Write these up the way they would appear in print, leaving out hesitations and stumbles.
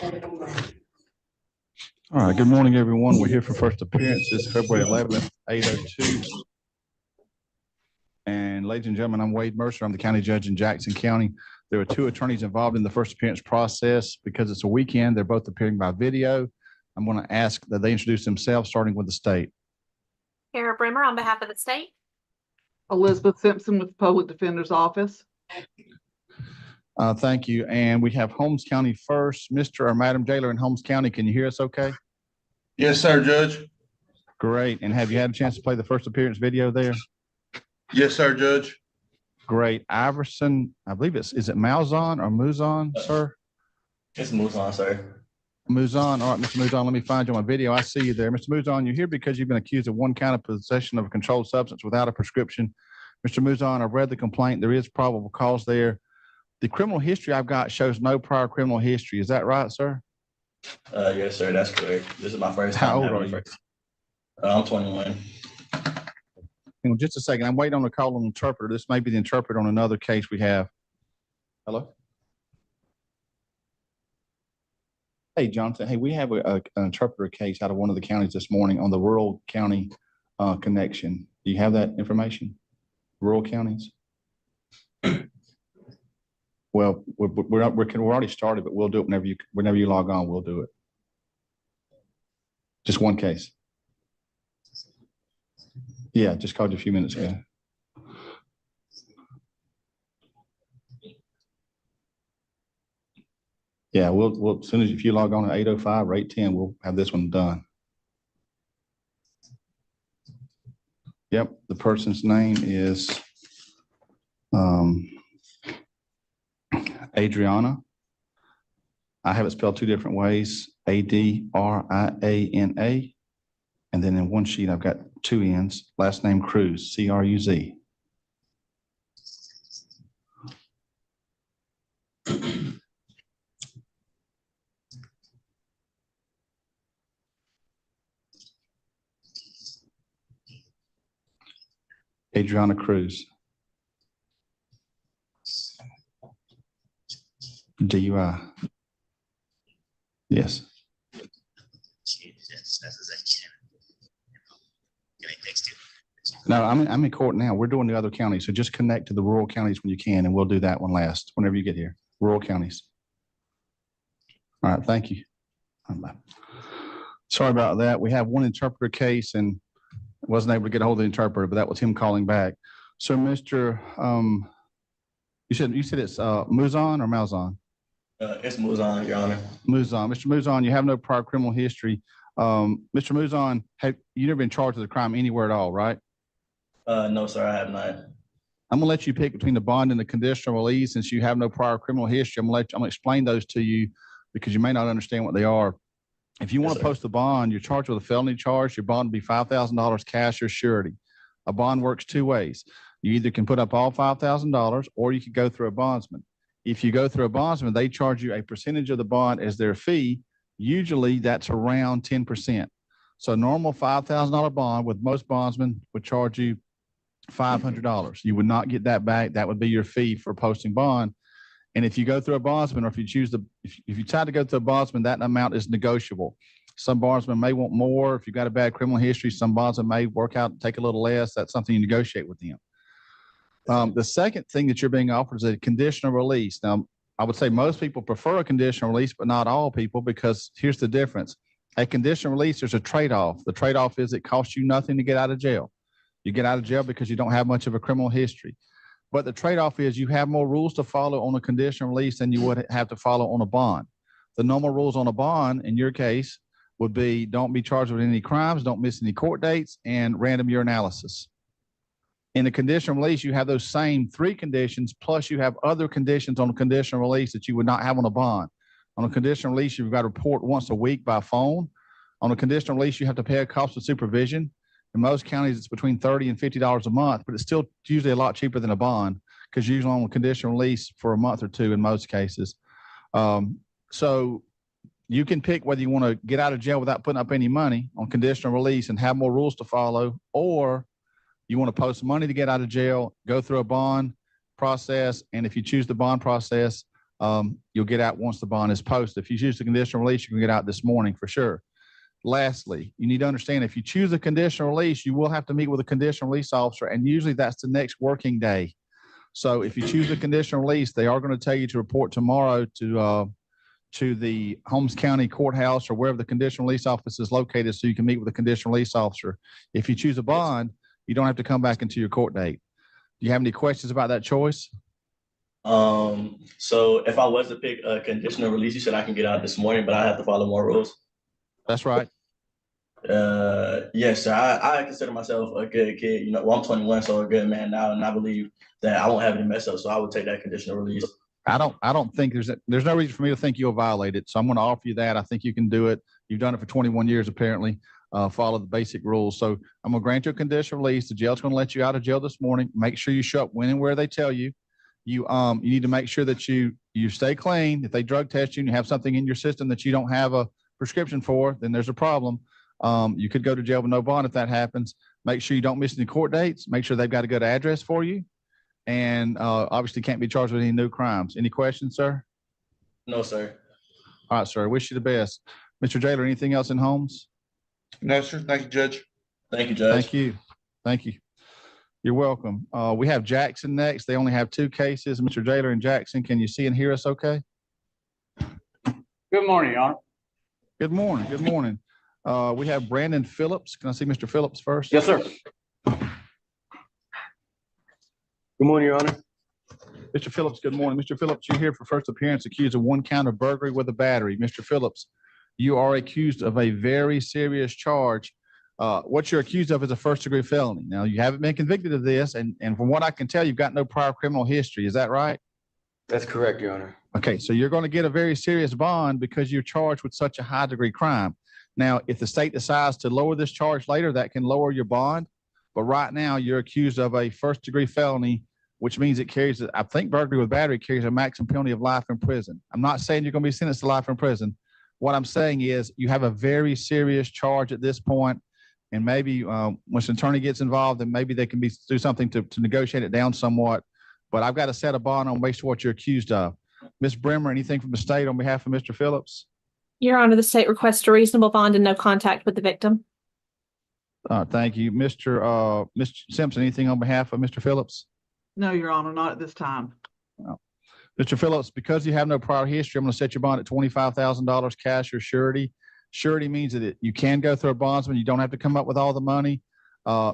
All right, good morning, everyone. We're here for first appearance this February 11th, 8:02. And ladies and gentlemen, I'm Wade Mercer. I'm the county judge in Jackson County. There were two attorneys involved in the first appearance process. Because it's a weekend, they're both appearing by video. I'm going to ask that they introduce themselves, starting with the state. Kara Brimmer on behalf of the state. Elizabeth Simpson with the Public Defender's Office. Thank you. And we have Holmes County first. Mr. or Madam Jailer in Holmes County, can you hear us okay? Yes, sir, Judge. Great. And have you had a chance to play the first appearance video there? Yes, sir, Judge. Great. Iverson, I believe is it Malzahn or Muzon, sir? It's Muzon, sir. Muzon. All right, Mr. Muzon, let me find you on my video. I see you there. Mr. Muzon, you're here because you've been accused of one count of possession of a controlled substance without a prescription. Mr. Muzon, I've read the complaint. There is probable cause there. The criminal history I've got shows no prior criminal history. Is that right, sir? Yes, sir. That's correct. This is my first time. How old are you? I'm 21. Hang on just a second. I'm waiting on a call on the interpreter. This may be the interpreter on another case we have. Hello? Hey, Jonathan. Hey, we have an interpreter case out of one of the counties this morning on the rural county connection. Do you have that information? Rural counties? Well, we're already started, but we'll do it whenever you log on. We'll do it. Just one case. Yeah, just called you a few minutes ago. Yeah, we'll as soon as if you log on at 8:05 or 8:10, we'll have this one done. Yep, the person's name is Adriana. I have it spelled two different ways, Adriana. And then in one sheet, I've got two N's, last name Cruz, Cruz. Adriana Cruz. DUI. Yes. No, I'm in court now. We're doing the other counties. So just connect to the rural counties when you can, and we'll do that one last whenever you get here. Rural counties. All right. Thank you. Sorry about that. We have one interpreter case and wasn't able to get a hold of the interpreter, but that was him calling back. So, Mr. You said it's Muzon or Malzahn? It's Muzon, Your Honor. Muzon. Mr. Muzon, you have no prior criminal history. Mr. Muzon, have you never been charged with a crime anywhere at all, right? No, sir, I have not. I'm gonna let you pick between the bond and the conditional release. Since you have no prior criminal history, I'm gonna explain those to you because you may not understand what they are. If you want to post the bond, you're charged with a felony charge. Your bond will be $5,000 cash or surety. A bond works two ways. You either can put up all $5,000 or you can go through a bondsman. If you go through a bondsman, they charge you a percentage of the bond as their fee. Usually that's around 10%. So normal $5,000 bond with most bondsmen would charge you $500. You would not get that back. That would be your fee for posting bond. And if you go through a bondsman, or if you choose if you decide to go through a bondsman, that amount is negotiable. Some bondsmen may want more. If you've got a bad criminal history, some bondsmen may work out and take a little less. That's something you negotiate with them. The second thing that you're being offered is a conditional release. Now, I would say most people prefer a conditional release, but not all people, because here's the difference. A conditional release, there's a trade-off. The trade-off is it costs you nothing to get out of jail. You get out of jail because you don't have much of a criminal history. But the trade-off is you have more rules to follow on a conditional release than you would have to follow on a bond. The normal rules on a bond, in your case, would be don't be charged with any crimes, don't miss any court dates, and random urinalysis. In a conditional release, you have those same three conditions, plus you have other conditions on a conditional release that you would not have on a bond. On a conditional release, you've got to report once a week by phone. On a conditional release, you have to pay a cost of supervision. In most counties, it's between $30 and $50 a month, but it's still usually a lot cheaper than a bond because usually on a conditional release for a month or two in most cases. So you can pick whether you want to get out of jail without putting up any money on conditional release and have more rules to follow, or you want to post money to get out of jail, go through a bond process, and if you choose the bond process, You'll get out once the bond is posted. If you choose the conditional release, you can get out this morning for sure. Lastly, you need to understand if you choose a conditional release, you will have to meet with a conditional release officer, and usually that's the next working day. So if you choose a conditional release, they are going to tell you to report tomorrow to the Holmes County Courthouse or wherever the conditional release office is located so you can meet with a conditional release officer. If you choose a bond, you don't have to come back into your court date. Do you have any questions about that choice? So if I was to pick a conditional release, you said I can get out this morning, but I have to follow more rules. That's right. Yes, sir. I consider myself a good kid. You know, well, I'm 21, so a good man now, and I believe that I won't have any mess up. So I would take that conditional release. I don't think there's no reason for me to think you'll violate it. So I'm going to offer you that. I think you can do it. You've done it for 21 years, apparently. Follow the basic rules. So I'm going to grant you a conditional release. The jail's going to let you out of jail this morning. Make sure you show up when and where they tell you. You need to make sure that you stay clean. If they drug test you and you have something in your system that you don't have a prescription for, then there's a problem. You could go to jail with no bond if that happens. Make sure you don't miss any court dates. Make sure they've got a good address for you. And obviously can't be charged with any new crimes. Any questions, sir? No, sir. All right, sir. Wish you the best. Mr. Jailer, anything else in Holmes? No, sir. Thank you, Judge. Thank you, Judge. Thank you. Thank you. You're welcome. We have Jackson next. They only have 2 cases. Mr. Jailer and Jackson, can you see and hear us okay? Good morning, Your Honor. Good morning. Good morning. We have Brandon Phillips. Can I see Mr. Phillips first? Yes, sir. Good morning, Your Honor. Mr. Phillips, good morning. Mr. Phillips, you're here for first appearance accused of 1 count of burglary with a battery. Mr. Phillips, you are accused of a very serious charge. What you're accused of is a first-degree felony. Now, you haven't been convicted of this, and from what I can tell, you've got no prior criminal history. Is that right? That's correct, Your Honor. Okay, so you're going to get a very serious bond because you're charged with such a high-degree crime. Now, if the state decides to lower this charge later, that can lower your bond. But right now, you're accused of a first-degree felony, which means it carries, I think burglary with battery carries a maximum penalty of life in prison. I'm not saying you're going to be sentenced to life in prison. What I'm saying is you have a very serious charge at this point, and maybe once an attorney gets involved, then maybe they can do something to negotiate it down somewhat. But I've got to set a bond on based on what you're accused of. Ms. Bremer, anything from the state on behalf of Mr. Phillips? Your Honor, the state requests a reasonable bond and no contact with the victim. Thank you. Mr. Simpson, anything on behalf of Mr. Phillips? No, Your Honor, not at this time. Mr. Phillips, because you have no prior history, I'm going to set your bond at $25,000 cash or surety. Surety means that you can go through a bondsman. You don't have to come up with all the money.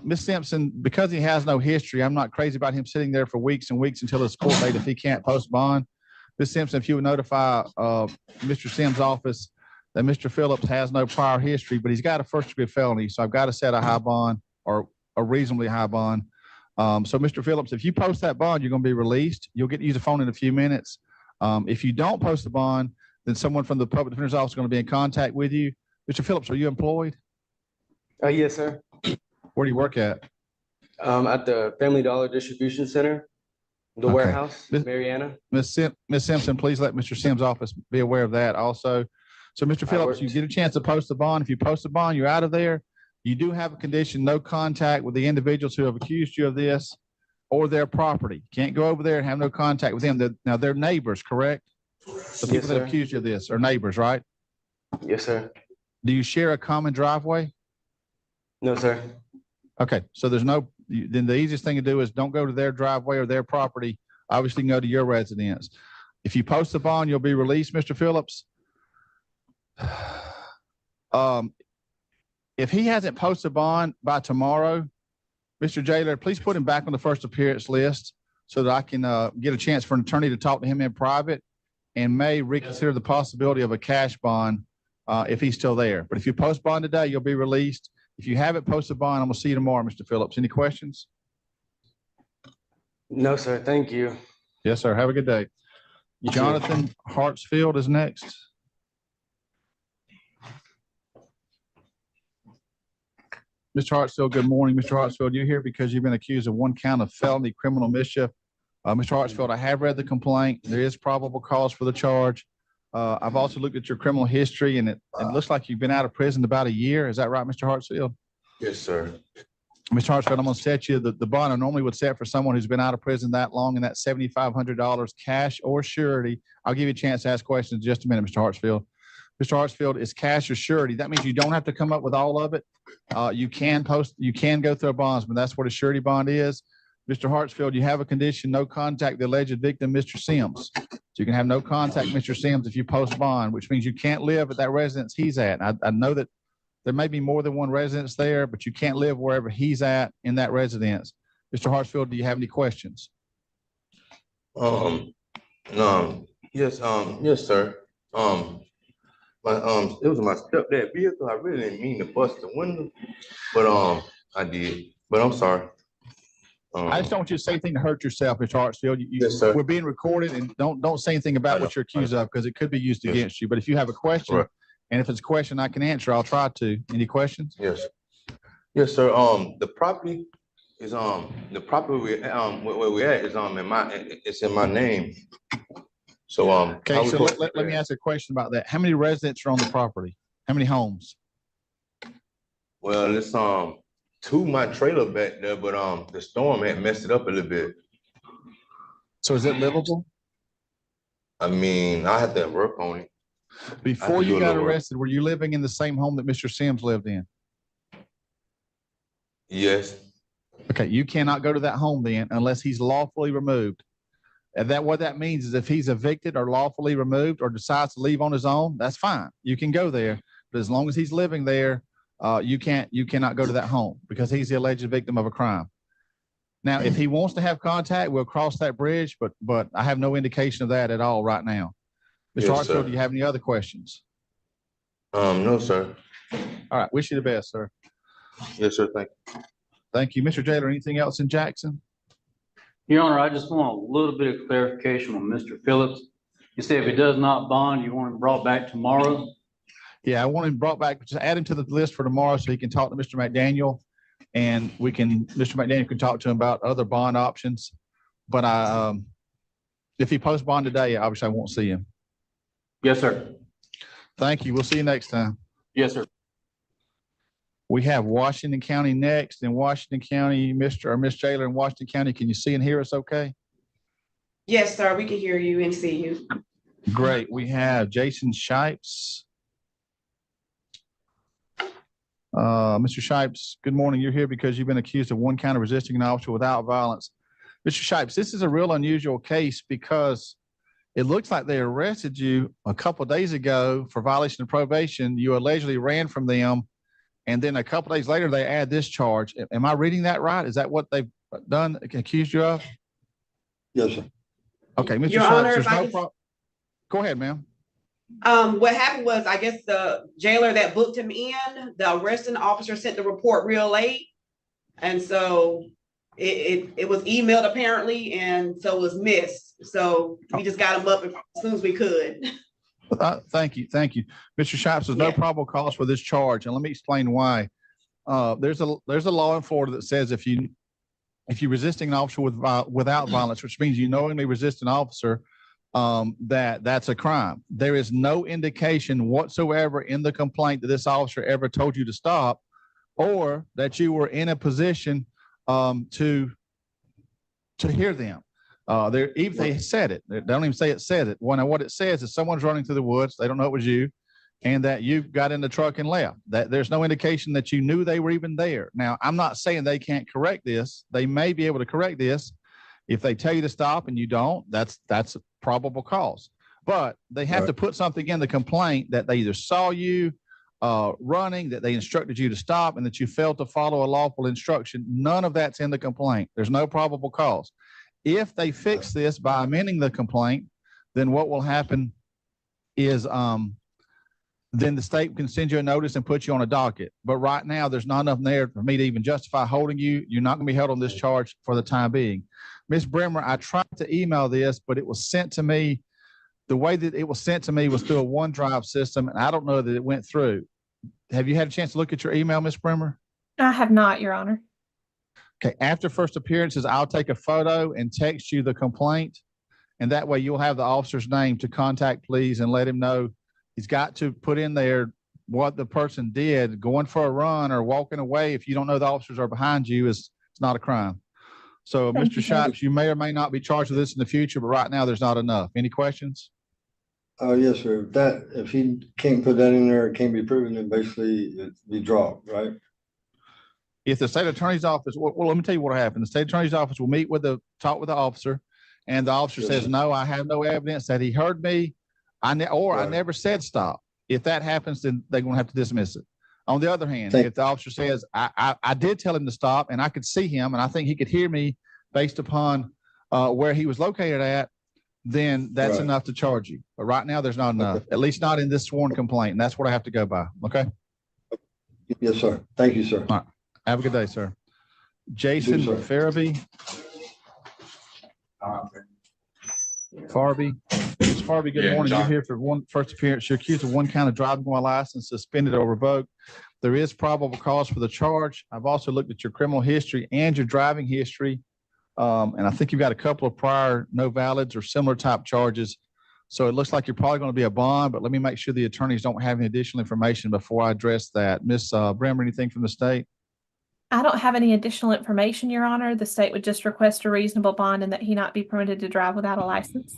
Ms. Simpson, because he has no history, I'm not crazy about him sitting there for weeks and weeks until his court date if he can't post bond. Ms. Simpson, if you would notify Mr. Sims' office that Mr. Phillips has no prior history, but he's got a first-degree felony, so I've got to set a high bond or a reasonably high bond. So, Mr. Phillips, if you post that bond, you're going to be released. You'll get to use the phone in a few minutes. If you don't post the bond, then someone from the public defender's office is going to be in contact with you. Mr. Phillips, are you employed? Yes, sir. Where do you work at? At the Family Dollar Distribution Center, the Okay. warehouse, Mariana. Ms. Simpson, please let Mr. Sims' office be aware of that also. So, Mr. Phillips, you get a chance to post the bond. If you post the bond, you're out of there. You do have a condition, no contact with the individuals who have accused you of this or their property. Can't go over there and have no contact with them. Now, they're neighbors, correct? The people Yes, that sir. accused you of this are neighbors, right? Yes, sir. Do you share a common driveway? No, sir. Okay, so then the easiest thing to do is don't go to their driveway or their property. Obviously, you can go to your residence. If you post the bond, you'll be released, Mr. Phillips. If he hasn't posted a bond by tomorrow, Mr. Jailer, please put him back on the first appearance list so that I can get a chance for an attorney to talk to him in private and may reconsider the possibility of a cash bond if he's still there. But if you post bond today, you'll be released. If you haven't posted bond, I'm going to see you tomorrow, Mr. Phillips. Any questions? No, sir. Thank you. Yes, sir. Have a good day. You too. Jonathan Hartsfield is next. Mr. Hartsfield, good morning. Mr. Hartsfield, you're here because you've been accused of 1 count of felony criminal mischief. Mr. Hartsfield, I have read the complaint. There is probable cause for the charge. I've also looked at your criminal history, and it looks like you've been out of prison about a year. Is that right, Mr. Hartsfield? Yes, sir. Mr. Hartsfield, I'm going to set you the bond I normally would set for someone who's been out of prison that long, and that's $7,500 cash or surety. I'll give you a chance to ask questions in just a minute, Mr. Hartsfield. Mr. Hartsfield, is cash or surety. That means you don't have to come up with all of it. You can go through a bondsman. That's what a surety bond is. Mr. Hartsfield, you have a condition, no contact the alleged victim, Mr. Sims. So you can have no contact, Mr. Sims, if you post bond, which means you can't live at that residence he's at. I know that there may be more than one residence there, but you can't live wherever he's at in that residence. Mr. Hartsfield, do you have any questions? No, yes, sir. It was my stepdad vehicle. I really didn't mean to bust the window, but I did. But I'm sorry. I just don't want you to say anything to hurt yourself, Mr. Hartsfield. Yes, sir. We're being recorded, and don't say anything about what you're accused of, because it could be used against you. But if you have a question, Right. and if it's a question I can answer, I'll try to. Any questions? Yes. Yes, sir. The property is the property where we at is it's in my name. So Okay, how we so supposed let to- me ask a question about that. How many residents are on the property? How many homes? Well, it's to my trailer back there, but the storm had messed it up a little bit. So is it livable? I mean, I had to work on it. Before do you a got little work. arrested, were you living in the same home that Mr. Sims lived in? Yes. Okay, you cannot go to that home then unless he's lawfully removed. And what that means is if he's evicted or lawfully removed or decides to leave on his own, that's fine. You can go there. But as long as he's living there, you cannot go to that home because he's the alleged victim of a crime. Now, if he wants to have contact, we'll cross that bridge, but I have no indication of that at all right now. Mr. Yes, Hartsfield, sir. do you have any other questions? No, sir. All right, wish you the best, sir. Yes, sir. Thank you. Thank you. Mr. Jailer, anything else in Jackson? Your Honor, I just want a little bit of clarification on Mr. Phillips. You said if he does not bond, you want him brought back tomorrow? Yeah, I want him brought back, just add him to the list for tomorrow so he can talk to Mr. McDaniel. And Mr. McDaniel can talk to him about other bond options. But if he posts bond today, obviously I won't see him. Yes, sir. Thank you. We'll see you next time. Yes, sir. We have Washington County next. In Washington County, Mr. or Miss Jailer in Washington County, can you see and hear us okay? Yes, sir. We can hear you and see you. Great. We have Jason Shipes. Mr. Shipes, good morning. You're here because you've been accused of one count of resisting an officer without violence. Mr. Shipes, this is a real unusual case because it looks like they arrested you a couple of days ago for violation of probation. You allegedly ran from them. And then a couple of days later, they add this charge. Am I reading that right? Is that what they've done, accused you of? Yes, sir. Okay, Mr. Your Shipes, Honor, there's if I no can- problem. Go ahead, ma'am. What happened was, I guess the jailer that booked him in, the arresting officer sent the report real late. And so it was emailed apparently, and so it was missed. So we just got him up as soon as we could. Thank you. Thank you. Mr. Shipes, there's no Yeah. probable cause for this charge. And let me explain why. There's a law in Florida that says if you resisting an officer without violence, which means you knowingly resist an officer, that's a crime. There is no indication whatsoever in the complaint that this officer ever told you to stop or that you were in a position to hear them. Even they said it. They don't even say it says it. Well, now what it says is someone's running through the woods. They don't know it was you, and that you got in the truck and left. That there's no indication that you knew they were even there. Now, I'm not saying they can't correct this. They may be able to correct this. If they tell you to stop and you don't, that's a probable cause. But they have to put something in the complaint that they either saw you running, that they instructed you to stop, and that you failed to follow a lawful instruction. None of that's in the complaint. There's no probable cause. If they fix this by amending the complaint, then what will happen is then the state can send you a notice and put you on a docket. But right now, there's not enough there for me to even justify holding you. You're not going to be held on this charge for the time being. Ms. Bremer, I tried to email this, but it was sent to me. The way that it was sent to me was through a OneDrive system, and I don't know that it went through. Have you had a chance to look at your email, Ms. Bremer? I have not, Your Honor. Okay, after first appearances, I'll take a photo and text you the complaint. And that way you'll have the officer's name to contact, please, and let him know he's got to put in there what the person did, going for a run or walking away, if you don't know the officers are behind you, is it's not a crime. So, Thank Mr. you, Judge. Shipes, you may or may not be charged with this in the future, but right now there's not enough. Any questions? Yes, sir. If he can't put that in there, it can't be proven, then basically it'd be dropped, right? If the state attorney's office, well, let me tell you what happened. The state attorney's office will talk with the officer, and the officer Yes, says, sir. no, I have no evidence that he heard me. I Right. never said stop. If that happens, then they're going to have to dismiss it. On the other hand, Thank- if the officer says, I did tell him to stop and I could see him and I think he could hear me based upon where he was located at, then that's Right. enough to charge you. But right now, there's not enough, Okay. at least not in this sworn complaint. And that's what I have to go by. Okay. Yes, sir. Thank you, sir. Have a good day, sir. Jason sir. Farabee. Farby. Ms. Farby, good Yeah, morning. You're John. here for first appearance. You're accused of one count of driving while license, suspended or revoked. There is probable cause for the charge. I've also looked at your criminal history and your driving history. And I think you've got a couple of prior no valids or similar type charges. So it looks like you're probably going to be a bond, but let me make sure the attorneys don't have any additional information before I address that. Ms. Bremer, anything from the state? I don't have any additional information, Your Honor. The state would just request a reasonable bond and that he not be permitted to drive without a license.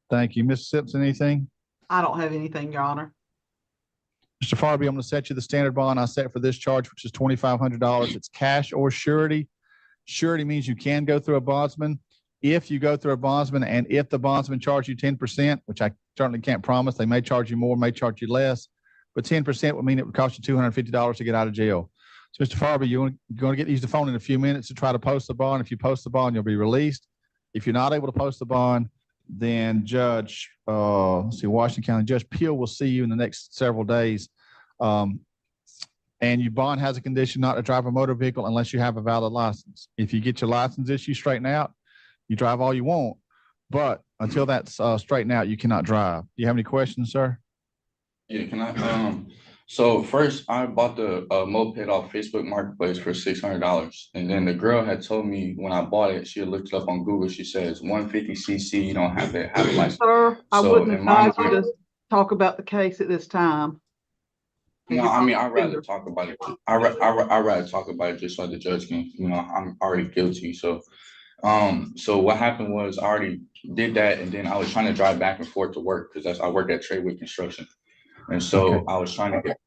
Thank you. Ms. Simpson, anything? I don't have anything, Your Honor. Mr. Farby, I'm going to set you the standard bond I set for this charge, which is $2,500. It's cash or surety. Surety means you can go through a bondsman. If you go through a bondsman and if the bondsman charge you 10%, which I certainly can't promise, they may charge you more, may charge you less, but 10% would mean it would cost you $250 to get out of jail. So, Mr. Farby, you're going to use the phone in a few minutes to try to post the bond. If you post the bond, you'll be released. If you're not able to post the bond, then Judge, Washington County Judge Peel will see you in the next several days. And your bond has a condition not to drive a motor vehicle unless you have a valid license. If you get your license issue straightened out, you drive all you want. But until that's straightened out, you cannot drive. Do you have any questions, sir? Yeah, can I, so first I bought the moped off Facebook Marketplace for $600. And then the girl had told me when I bought it, she had looked it up on Google. She says 150cc, you don't have to have a license. Sir, I So wouldn't in my advise you to talk about the case at this time. No, I mean, I'd rather talk about it. I'd rather talk about it just so the judge can, I'm already guilty. So, so what happened was I already did that. And then I was trying to drive back and forth to work because I work at Tradewick Construction. And so I was trying to get,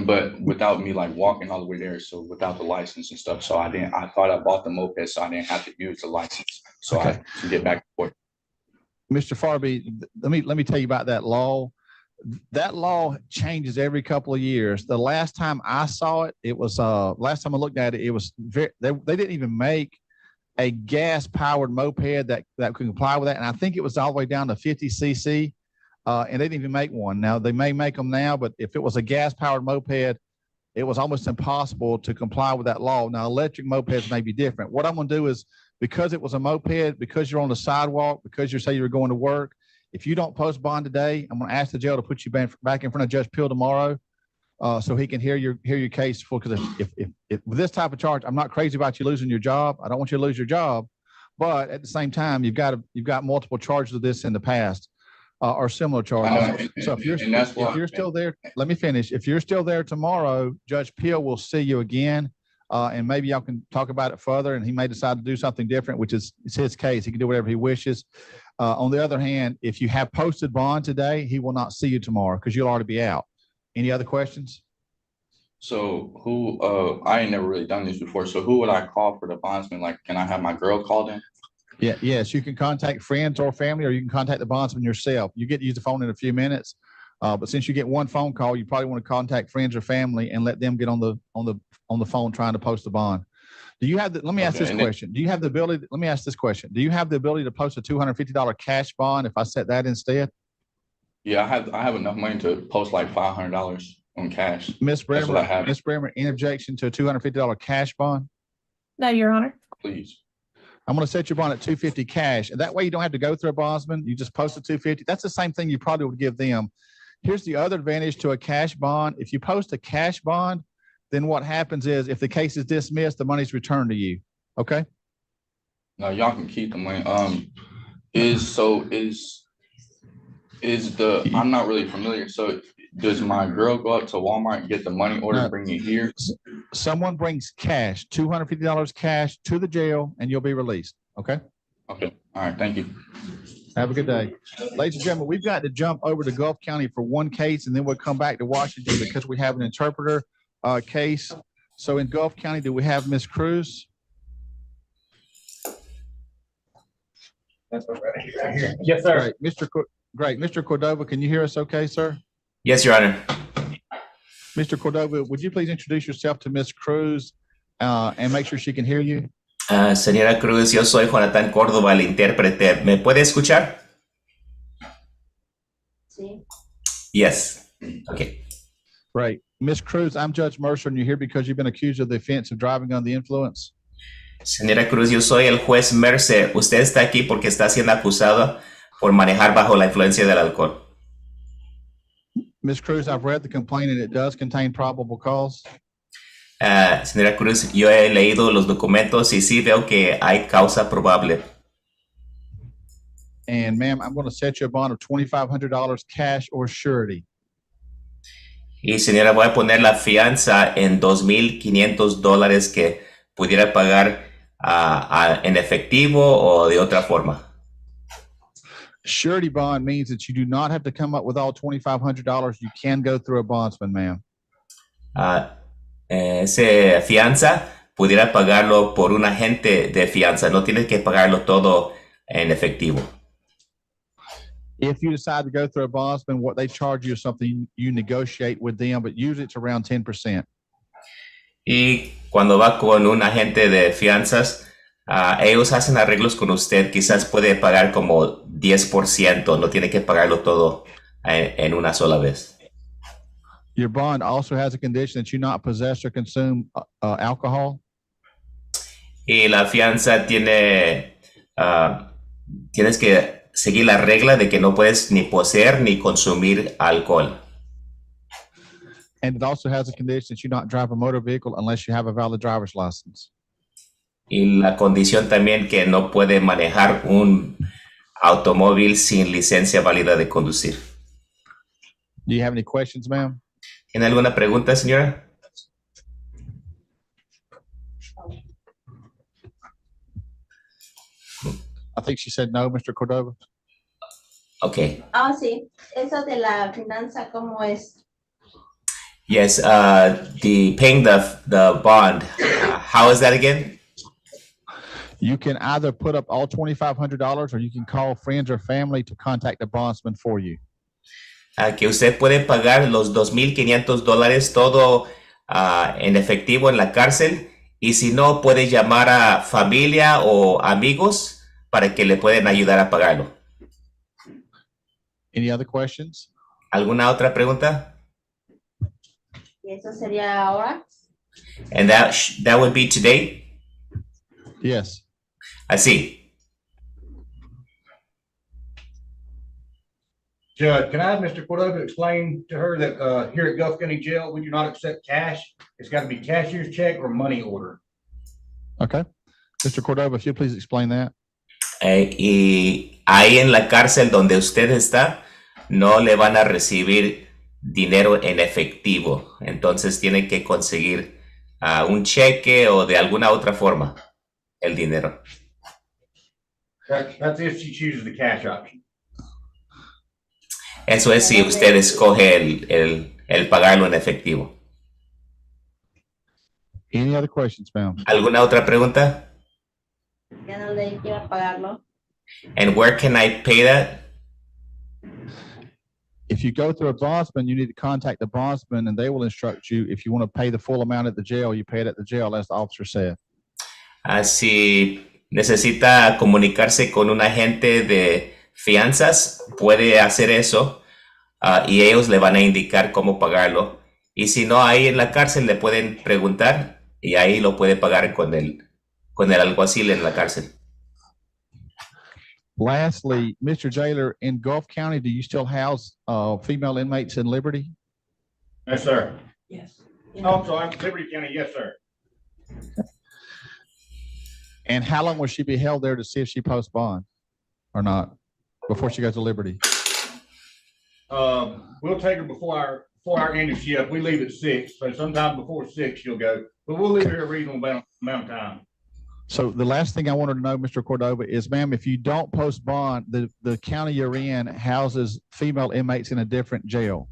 but without me like walking all the way there. So without the license and stuff. So I thought I bought the moped so I didn't have to use the license. So I can get back and forth. Mr. Farby, let me tell you about that law. That law changes every couple of years. The last time I saw it, it was last time I looked at it, it was they didn't even make a gas powered moped that could comply with that. And I think it was all the way down to 50cc. And they didn't even make one. Now they may make them now, but if it was a gas powered moped, it was almost impossible to comply with that law. Now electric mopeds may be different. What I'm going to do is, because it was a moped, because you're on the sidewalk, because you say you're going to work, if you don't post bond today, I'm going to ask the jail to put you back in front of Judge Peel tomorrow, so he can hear your case full. Because if with this type of charge, I'm not crazy about you losing your job. I don't want you to lose your job, but at the same time, you've got multiple charges of this in the past, or similar charges. So if you're still there, let me finish. If you're still there tomorrow, Judge Peel will see you again. And maybe y'all can talk about it further, and he may decide to do something different, which is his case. He can do whatever he wishes. On the other hand, if you have posted bond today, he will not see you tomorrow because you'll already be out. Any other questions? So who, I ain't never really done this before. So who would I call for the bondsman? Like, can I have my girl called in? Yeah, yes, you can contact friends or family, or you can contact the bondsman yourself. You get to use the phone in a few minutes. But since you get one phone call, you probably want to contact friends or family and let them get on the phone trying to post the bond. Do you have let me ask this question. Do you have the ability, let me ask this question. Do you have the ability to post a $250 cash bond if I set that instead? Yeah, I have enough money to post like $500 on cash. Ms. Bremer, any objection to a $250 cash bond? No, Your Honor. Please. I'm going to set your bond at $250 cash. And that way you don't have to go through a bondsman. You just post a $250. That's the same thing you probably would give them. Here's the other advantage to a cash bond. If you post a cash bond, then what happens is if the case is dismissed, the money's returned to you. Okay? No, y'all can keep the money. I'm not really familiar. So does my girl go up to Walmart and get the money order, No. bring it here? Someone brings cash, $250 cash to the jail, and you'll be released. Okay? Okay, all right, thank you. Have a good day. Ladies and gentlemen, we've got to jump over to Gulf County for one case, and then we'll come back to Washington because we have an interpreter case. So in Gulf County, do we have Ms. Cruz? Yes, sir. Great. Mr. Cordova, can you hear us okay, sir? Yes, Your Honor. Mr. Cordova, would you please introduce yourself to Ms. Cruz and make sure she can hear you? Señora Cruz, yo soy Jonathan Córdoba, el intérprete. ¿Me puede escuchar? Sí. Yes. Okay. Great. Ms. Cruz, I'm Judge Mercer, and you're here because you've been accused of the offense of driving under the influence. Señora Cruz, yo soy el juez Mercer. Usted está aquí porque está siendo acusada por manejar bajo la influencia del alcohol. Ms. Cruz, I've read the complaint and it does contain probable cause. Señora Cruz, yo he leído los documentos y sí veo que hay causa probable. And ma'am, I'm going to set you a bond of $2,500 cash or surety. Y señora, voy a poner la fianza en $2,500 que pudiera pagar en efectivo o de otra forma. Surety bond means that you do not have to come up with all $2,500. You can go through a bondsman, ma'am. Ese fianza pudiera pagarlo por un agente de fianza. No tienes que pagarlo todo en efectivo. If you decide to go through a bondsman, what they charge you is something you negotiate with them, but usually it's around 10%. Y cuando va con un agente de fianzas, ellos hacen arreglos con usted. Quizás puede pagar como 10%. No tiene que pagarlo todo en una sola vez. Your bond also has a condition that you not possess or consume alcohol. Y la fianza tiene, tienes que seguir la regla de que no puedes ni poseer ni consumir alcohol. And it also has a condition that you not drive a motor vehicle unless you have a valid driver's license. Y la condición también que no puede manejar un automóvil sin licencia válida de conducir. Do you have any questions, ma'am? ¿Tiene alguna pregunta, señora? I think she said no, Mr. Cordova. Okay. Ah, sí. Eso de la finanza, ¿cómo es? Yes, the paying the bond. How is that again? You can either put up all $2,500 or you can call friends or family to contact the bondsman for you. Que usted puede pagar los $2,500 todo en efectivo en la cárcel, y si no, puede llamar a familia o amigos para que le pueden ayudar a pagarlo. Any other questions? ¿Alguna otra pregunta? ¿Y eso sería ahora? And that would be today? Yes. Así. Judge, can I have Mr. Cordova explain to her that here at Gulf County Jail, we do not accept cash. It's got to be cashier's check or money order. Okay. Mr. Cordova, if you please explain that. Y ahí en la cárcel donde usted está, no le van a recibir dinero en efectivo. Entonces tiene que conseguir un cheque o de alguna otra forma el dinero. That's if she chooses the cash option. Eso es si usted escoge el pagarlo en efectivo. Any other questions, ma'am? ¿Alguna otra pregunta? Ya no le quiero pagarlo. And where can I pay that? If you go through a bondsman, you need to contact the bondsman and they will instruct you. If you want to pay the full amount at the jail, you pay it at the jail, as the officer said. Si necesita comunicarse con un agente de fianzas, puede hacer eso y ellos le van a indicar cómo pagarlo. Y si no, ahí en la cárcel le pueden preguntar y ahí lo puede pagar con el alguacil en la cárcel. Lastly, Mr. Jailer, in Gulf County, do you still house female inmates in Liberty? Yes, sir. Yes. Oh, I'm sorry, Liberty County, yes, sir. And how long will she be held there to see if she posts bond or not before she goes to Liberty? we'll take her before our end of shift. We leave at 6, so sometime before 6 she'll go, but we'll leave her a reasonable amount of time. So the last thing I wanted to know, Mr. Cordova, is, ma'am, if you don't post bond, the county you're in houses female inmates in a different jail.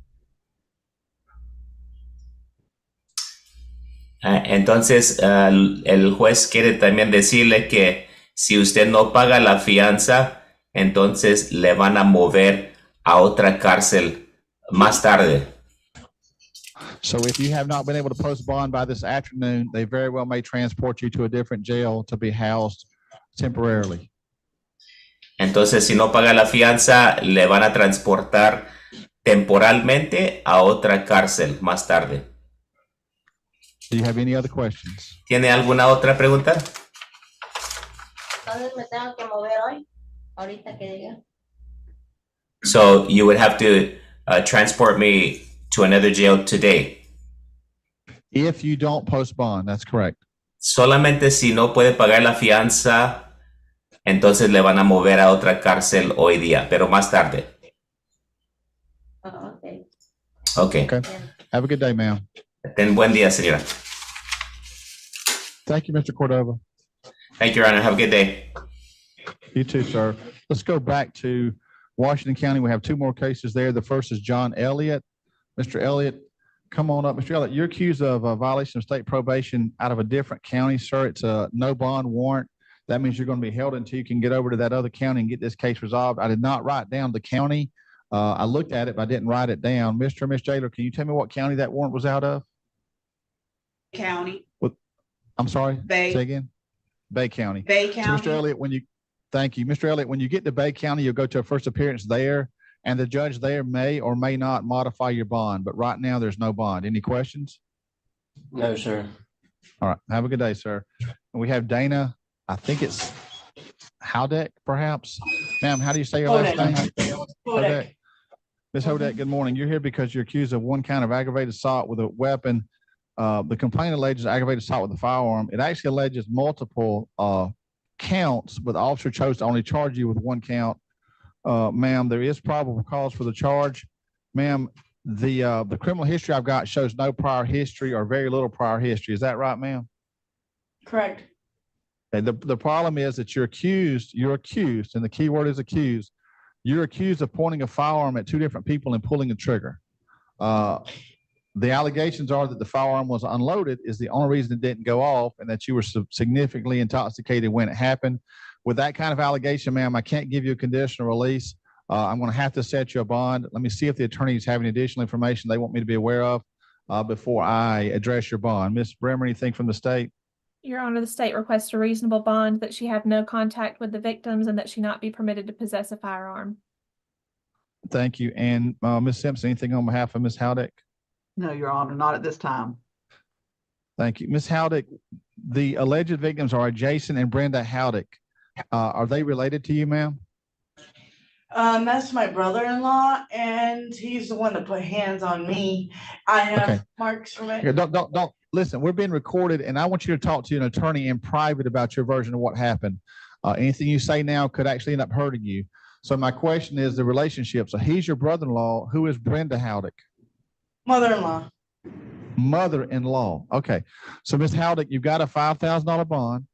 Entonces, el juez quiere también decirle que si usted no paga la fianza, entonces le van a mover a otra cárcel más tarde. So if you have not been able to post bond by this afternoon, they very well may transport you to a different jail to be housed temporarily. Entonces, si no paga la fianza, le van a transportar temporalmente a otra cárcel más tarde. Do you have any other questions? ¿Tiene alguna otra pregunta? Entonces me tengo que mover hoy, ahorita que diga. So you would have to transport me to another jail today. If you don't post bond, that's correct. Solamente si no puede pagar la fianza, entonces le van a mover a otra cárcel hoy día, pero más tarde. Oh, okay. Okay. Okay. Have a good day, ma'am. Ten buen día, señora. Thank you, Mr. Cordova. Thank you, Your Honor. Have a good day. You too, sir. Let's go back to Washington County. We have two more cases there. The first is John Elliott. Mr. Elliott, come on up. Mr. Elliott, you're accused of a violation of state probation out of a different county, sir. It's a no bond warrant. That means you're going to be held until you can get over to that other county and get this case resolved. I did not write down the county. I looked at it, but I didn't write it down. Mr. or Miss Jailer, can you tell me what county that warrant was out of? County. I'm sorry. Bay. Say again. Bay County. Bay So, County. Mr. Elliott, thank you, Mr. Elliott, when you get to Bay County, you'll go to a first appearance there, and the judge there may or may not modify your bond. But right now, there's no bond. Any questions? No, sir. All right. Have a good day, sir. And we have Dana. I think it's Howdeck, perhaps. Ma'am, how do you say your last name? Hodek. Ms. Hodek, good morning. You're here because you're accused of one count of aggravated assault with a weapon. The complaint alleges aggravated assault with a firearm. It actually alleges multiple counts, but the officer chose to only charge you with one count. Ma'am, there is probable cause for the charge. Ma'am, the criminal history I've got shows no prior history or very little prior history. Is that right, ma'am? Correct. Okay, the problem is that you're accused, and the key word is accused. You're accused of pointing a firearm at two different people and pulling the trigger. The allegations are that the firearm was unloaded is the only reason it didn't go off, and that you were significantly intoxicated when it happened. With that kind of allegation, ma'am, I can't give you a conditional release. I'm going to have to set you a bond. Let me see if the attorneys have any additional information they want me to be aware of before I address your bond. Ms. Bremer, anything from the state? Your Honor, the state requests a reasonable bond that she have no contact with the victims and that she not be permitted to possess a firearm. Thank you. And Ms. Simpson, anything on behalf of Ms. Howdeck? No, Your Honor, not at this time. Thank you. Ms. Howdeck, the alleged victims are Jason and Brenda Howdeck. Are they related to you, ma'am? That's my brother-in-law, and he's the one that put hands on me. I have marks from it. Here, don't listen. We're being recorded, and I want you to talk to an attorney in private about your version of what happened. Anything you say now could actually end up hurting you. So my question is the relationship. So he's your brother-in-law. Who is Brenda Howdeck? Mother-in-law. Mother-in-law. Okay. So Ms. Howdeck, you've got a $5,000 bond.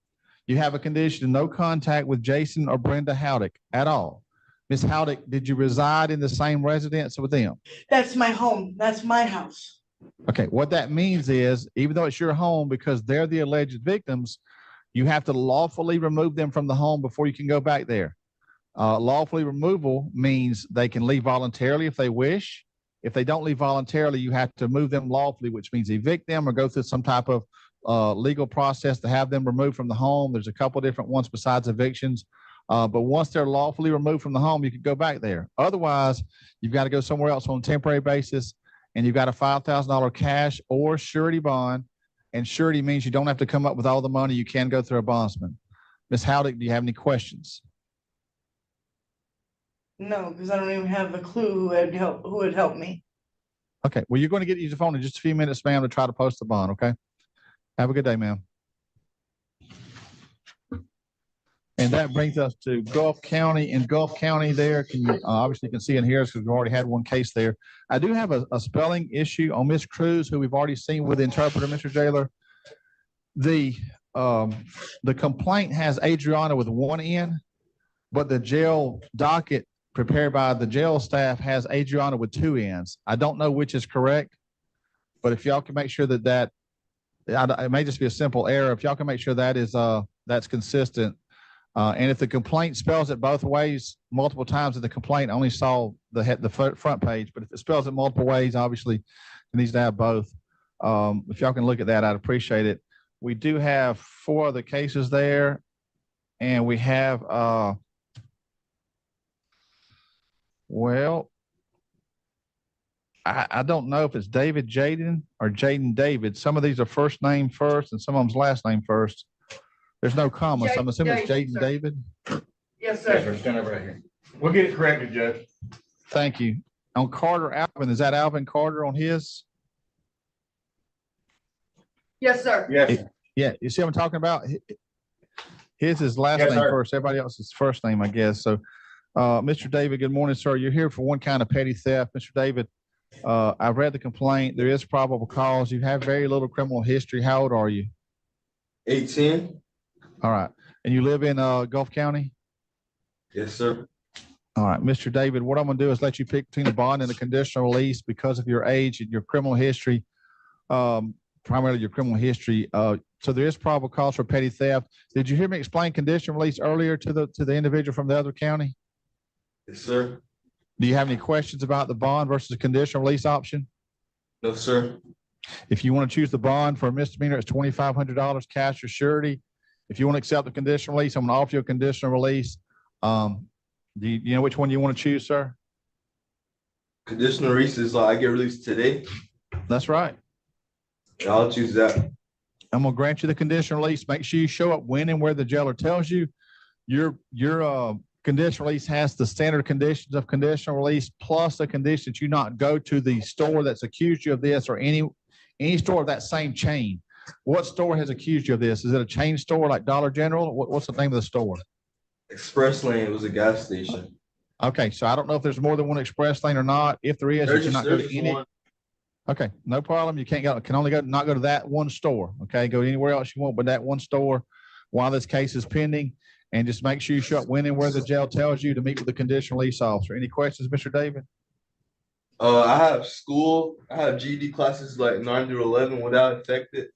You have a condition of no contact with Jason or Brenda Howdeck at all. Ms. Howdeck, did you reside in the same residence with them? That's my home. That's my house. Okay. What that means is, even though it's your home, because they're the alleged victims, you have to lawfully remove them from the home before you can go back there. Lawfully removal means they can leave voluntarily if they wish. If they don't leave voluntarily, you have to move them lawfully, which means evict them or go through some type of legal process to have them removed from the home. There's a couple different ones besides evictions. But once they're lawfully removed from the home, you can go back there. Otherwise, you've got to go somewhere else on a temporary basis, and you've got a $5,000 cash or surety bond. And surety means you don't have to come up with all the money. You can go through a bondsman. Ms. Howdeck, do you have any questions? No, because I don't even have a clue who would help me. Okay. Well, you're going to get your phone in just a few minutes, ma'am, to try to post the bond. Okay. Have a good day, ma'am. And that brings us to Gulf County. In Gulf County there, can you obviously can see in here because we've already had one case there. I do have a spelling issue on Miss Cruz, who we've already seen with the interpreter, Mr. Jailer. The complaint has Adriana with one N, but the jail docket prepared by the jail staff has Adriana with two N's. I don't know which is correct, but if y'all can make sure that it may just be a simple error. If y'all can make sure that is that's consistent. And if the complaint spells it both ways multiple times in the complaint, I only saw the front page, but if it spells it multiple ways, obviously it needs to have both. If y'all can look at that, I'd appreciate it. We do have 4 other cases there, and we have, well, I don't know if it's David Jaden or Jaden David. Some of these are first name first, and some of them's last name first. There's no comma, so I'm assuming it's Jaden David. Yes, sir. Stand over right here. We'll get it corrected, Judge. Thank you. On Carter Alvin, is that Alvin Carter on his? Yes, sir. Yes. Yeah, you see what I'm talking about? His is last Yes, name sir. first. Everybody else's first name, I guess. So, Mr. David, good morning, sir. You're here for one kind of petty theft. Mr. David, I've read the complaint. There is probable cause. You have very little criminal history. How old are you? 18. All right. And you live in Gulf County? Yes, sir. All right, Mr. David, what I'm going to do is let you pick between the bond and the conditional release because of your age and your criminal history, primarily your criminal history. So there is probable cause for petty theft. Did you hear me explain conditional release earlier to the individual from the other county? Yes, sir. Do you have any questions about the bond versus the conditional release option? No, sir. If you want to choose the bond for a misdemeanor, it's $2,500 cash or surety. If you want to accept the conditional release, I'm going to offer you a conditional release. Do you know which one you want to choose, sir? Conditional release is like I get released today. That's right. I'll choose that. I'm going to grant you the conditional release. Make sure you show up when and where the jailer tells you. Your conditional release has the standard conditions of conditional release plus the condition that you not go to the store that's accused you of this or any store of that same chain. What store has accused you of this? Is it a chain store like Dollar General? What's the name of the store? Express Lane was a gas station. Okay, so I don't know if there's more than one Express Lane or not. If there is, you cannot go to any. One. Okay, no problem. You can't go. Can only not go to that one store. Okay, go anywhere else you want, but that one store while this case is pending. And just make sure you show up when and where the jail tells you to meet with the conditional release officer. Any questions, Mr. David? I have school. I have GED classes like 9 through 11. Would that affect it?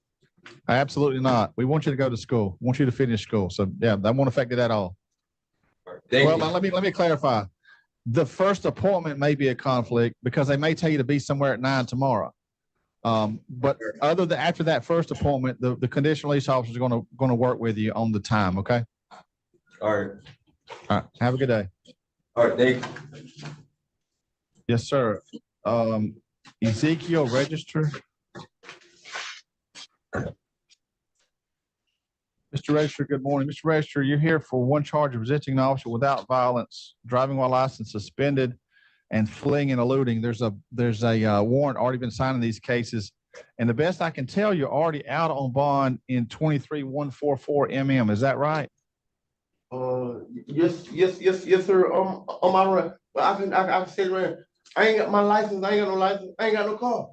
Absolutely not. We want you to go to school. We want you to finish school. So yeah, that won't affect it at all. Thank you. Now, let me clarify. The first appointment may be a conflict because they may tell you to be somewhere at 9 tomorrow. But after that first appointment, the conditional release officer is going to work with you on the time. Okay. All right. All right. Have a good day. All right. Thank you. Yes, sir. Ezekiel Register. Mr. Register, good morning. Mr. Register, you're here for one charge of resisting an officer without violence, driving while license suspended, and fleeing and eluding. There's a warrant already been signed in these cases. And the best I can tell, you're already out on bond in 23144 MM. Is that right? Yes, sir. On my run. But I can say right. I ain't got my license. I ain't got no license. I ain't got no car.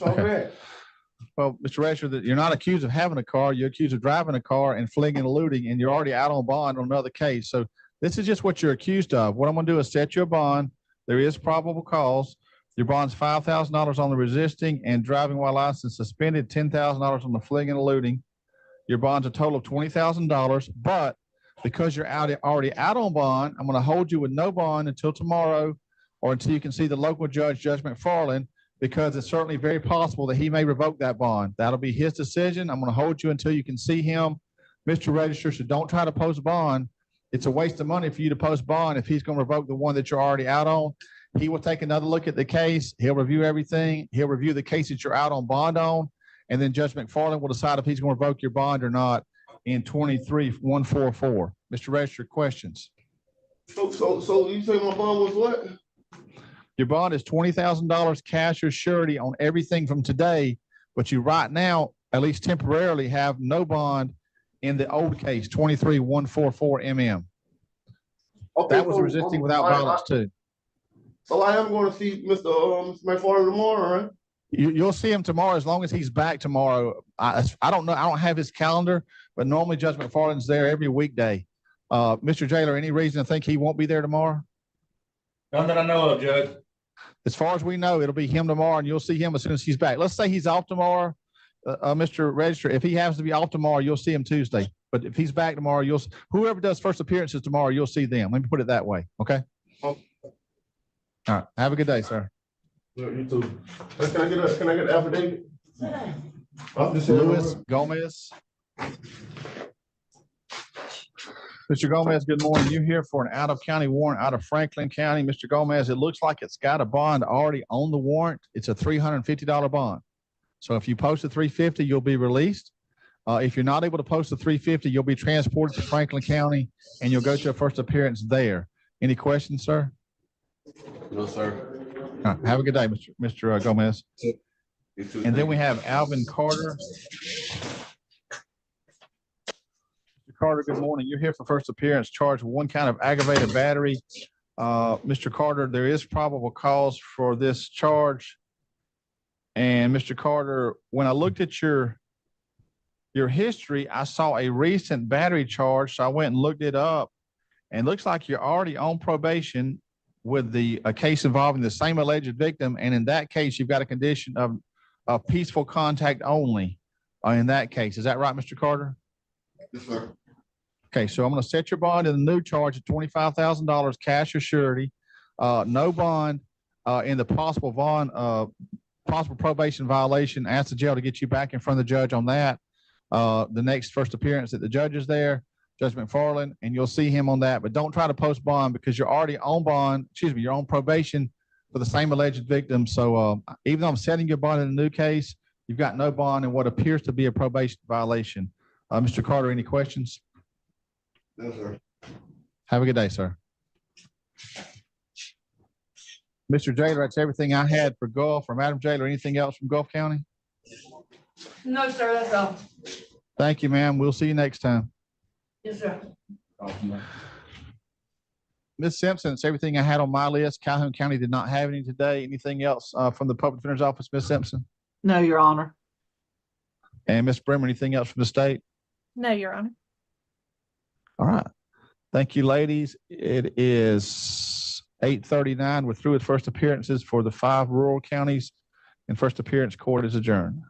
Okay. Well, Mr. Register, you're not accused of having a car. You're accused of driving a car and fleeing and eluding, and you're already out on bond on another case. So this is just what you're accused of. What I'm going to do is set you a bond. There is probable cause. Your bond's $5,000 on the resisting and driving while license suspended, $10,000 on the fleeing and eluding. Your bond's a total of $20,000, but because you're already out on bond, I'm going to hold you with no bond until tomorrow or until you can see the local judge, Judge McFarland, because it's certainly very possible that he may revoke that bond. That'll be his decision. I'm going to hold you until you can see him. Mr. Register, so don't try to post bond. It's a waste of money for you to post bond if he's going to revoke the one that you're already out on. He will take another look at the case. He'll review everything. He'll review the case that you're out on bond on. And then Judge McFarland will decide if he's going to revoke your bond or not in 23144. Mr. Register, questions? So you say my bond was what? Your bond is $20,000 cash or surety on everything from today, but you right now, at least temporarily, have no bond in the old case, 23-144 MM. Okay, That was so, resisting without violence too. So I am going to see Mr. McFarland tomorrow, right? You'll see him tomorrow as long as he's back tomorrow. I don't know. I don't have his calendar, but normally Judge McFarland's there every weekday. Mr. Jailer, any reason to think he won't be there tomorrow? None that I know of, Judge. As far as we know, it'll be him tomorrow, and you'll see him as soon as he's back. Let's say he's off tomorrow, Mr. Register. If he happens to be off tomorrow, you'll see him Tuesday. But if he's back tomorrow, whoever does first appearances tomorrow, you'll see them. Let me put it that way. Okay. Okay. All right. Have a good day, sir. You too. Can I get an affidavit? I'm just saying. Luis Gomez. Mr. Gomez, good morning. You're here for an out-of-county warrant out of Franklin County. Mr. Gomez, it looks like it's got a bond already on the warrant. It's a $350 bond. So if you post a $350, you'll be released. If you're not able to post a $350, you'll be transported to Franklin County and you'll go to a first appearance there. Any questions, sir? No, sir. All right, have a good day, Mr. Gomez. And then we have Alvin Carter. Mr. Carter, good morning. You're here for first appearance, charged with one count of aggravated battery. Mr. Carter, there is probable cause for this charge. And Mr. Carter, when I looked at your history, I saw a recent battery charge, so I went and looked it up. And it looks like you're already on probation with a case involving the same alleged victim. And in that case, you've got a condition of peaceful contact only in that case. Is that right, Mr. Carter? Yes, sir. Okay, so I'm going to set your bond in the new charge at $25,000 cash or surety. No bond in the possible probation violation. Ask the jail to get you back in front of the judge on that. The next first appearance that the judge is there, Judge McFarland, and you'll see him on that. But don't try to post bond because you're already on bond. Excuse me, you're on probation for the same alleged victim. So even though I'm setting your bond in the new case, you've got no bond in what appears to be a probation violation. Mr. Carter, any questions? No, sir. Have a good day, sir. Mr. Jailer, that's everything I had for Gulf. Or Madam Jailer, anything else from Gulf County? No, sir, that's all. Thank you, ma'am. We'll see you next time. Yes, sir. Ms. Simpson, it's everything I had on my list. Calhoun County did not have any today. Anything else from the Public Defender's Office, Ms. Simpson? No, Your Honor. And Ms. Bremer, anything else from the state? No, Your Honor. All right. Thank you, ladies. It is 8:39. We're through with first appearances for the 5 rural counties, and first appearance court is adjourned.